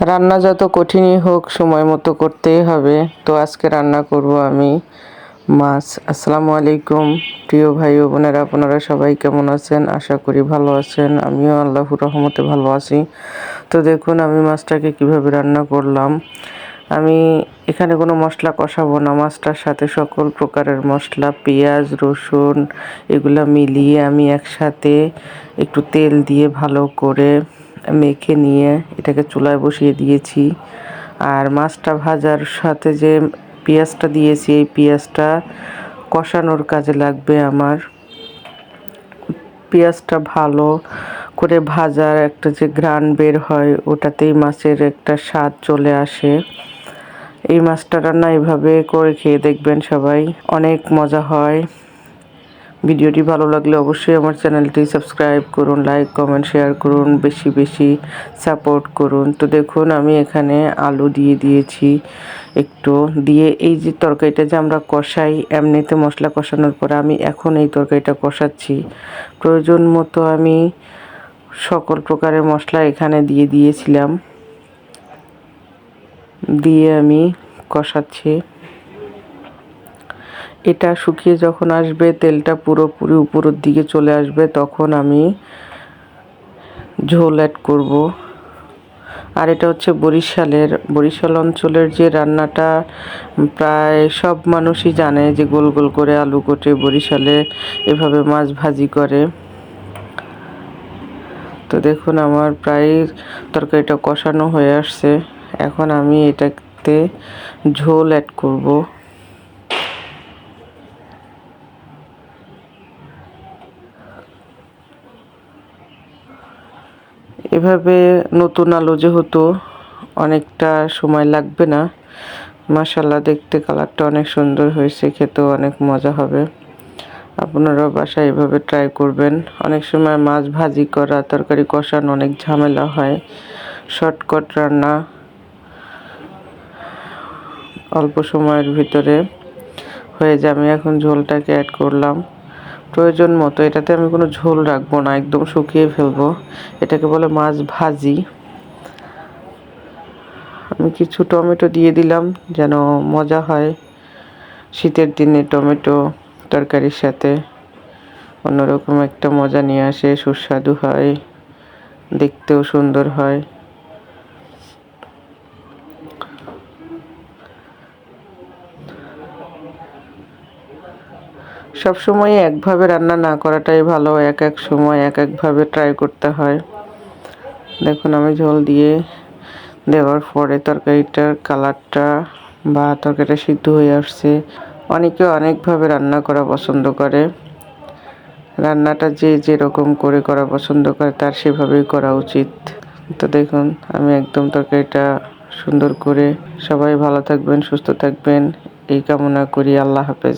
রান্না যত কঠিনই হোক সময় মতো করতেই হবে। তো আজকে রান্না করব আমি মাছ। আসসালামু আলাইকুম প্রিয় ভাই ও বোনেরা, আপনারা সবাই কেমন আছেন? আশা করি ভালো আছেন। আমিও আল্লাহর রহমতে ভালো আছি। তো দেখুন আমি মাছটাকে কিভাবে রান্না করলাম। আমি এখানে কোনো মশলা কষাবো না, মাছটার সাথে সকল প্রকারের মশলা, পেঁয়াজ, রসুন এগুলো মিলিয়ে আমি একসাথে একটু তেল দিয়ে ভালো করে মেখে নিয়ে এটাকে চুলায় বসিয়ে দিয়েছি। আর মাছটা ভাজার সাথে যে পেঁয়াজটা দিয়েছি, এই পেঁয়াজটা কষানোর কাজে লাগবে আমার। পেঁয়াজটা ভালো করে ভাজার একটা যে ঘ্রাণ বের হয়, ওটাতেই মাছের একটা স্বাদ চলে আসে। এই মাছটা রান্না এভাবে করে খেয়ে দেখবেন সবাই, অনেক মজা হয়। ভিডিওটি ভালো লাগলে অবশ্যই আমার চ্যানেলটি সাবস্ক্রাইব করুন, লাইক কমেন্ট শেয়ার করুন, বেশি বেশি সাপোর্ট করুন। তো দেখুন আমি এখানে আলু দিয়ে দিয়েছি একটু, দিয়ে এই যে তরকারিটা যে আমরা কষাই এমনিতে মশলা কষানোর পরে আমি এখন এই তরকারিটা কষাচ্ছি। প্রয়োজন মতো আমি সকল প্রকারের মশলা এখানে দিয়ে দিয়েছিলাম, দিয়ে আমি কষাচ্ছি। এটা শুকিয়ে যখন আসবে, তেলটা পুরোপুরি উপরের দিকে চলে আসবে, তখন আমি ঝোল অ্যাড করব। আর এটা হচ্ছে বরিশাল অঞ্চলের যে রান্নাটা প্রায় সব মানুষই জানে, যে গোল গোল করে আলু কেটে বরিশালে এভাবে মাছ ভাজি করে। তো দেখুন আমার প্রায় তরকারিটা কষানো হয়ে আসছে। এখন আমি এটাতে ঝোল অ্যাড করব। এভাবে নতুন আলু যেহেতু অনেকটা সময় লাগবে না। মাশাআল্লাহ, দেখতে কালারটা অনেক সুন্দর হয়েছে, খেতেও অনেক মজা হবে। আপনারাও বাসায় এভাবে ট্রাই করবেন। অনেক সময় মাছ ভাজি করা, তরকারি কষানো অনেক ঝামেলা হয়। শর্টকাট রান্না, অল্প সময়ের ভিতরে হয়ে যায়। আমি এখন ঝোলটাকে অ্যাড করলাম প্রয়োজন মতো। এটাতে আমি কোনো ঝোল রাখবো না, একদম শুকিয়ে ফেলবো। এটাকে বলে মাছ ভাজি। আমি কিছু টমেটো দিয়ে দিলাম যেন মজা হয়। শীতের দিনে টমেটো তরকারির সাথে অন্যরকম একটা মজা নিয়ে আসে, সুস্বাদু হয়, দেখতেও সুন্দর হয়। সবসময় একভাবে রান্না না করাটাই ভালো, এক এক সময় এক একভাবে ট্রাই করতে হয়। দেখুন আমি ঝোল দিয়ে দেওয়ার পরে তরকারিটার কালারটা বা তরকারিটা সিদ্ধ হয়ে আসছে। অনেকে অনেকভাবে রান্না করা পছন্দ করে। রান্নাটা যে যেরকম করে করা পছন্দ করে তার সেভাবেই করা উচিত। তো দেখুন আমি একদম তরকারিটা সুন্দর করে, সবাই ভালো থাকবেন, সুস্থ থাকবেন এই কামনা করি। আল্লাহ হাফেজ।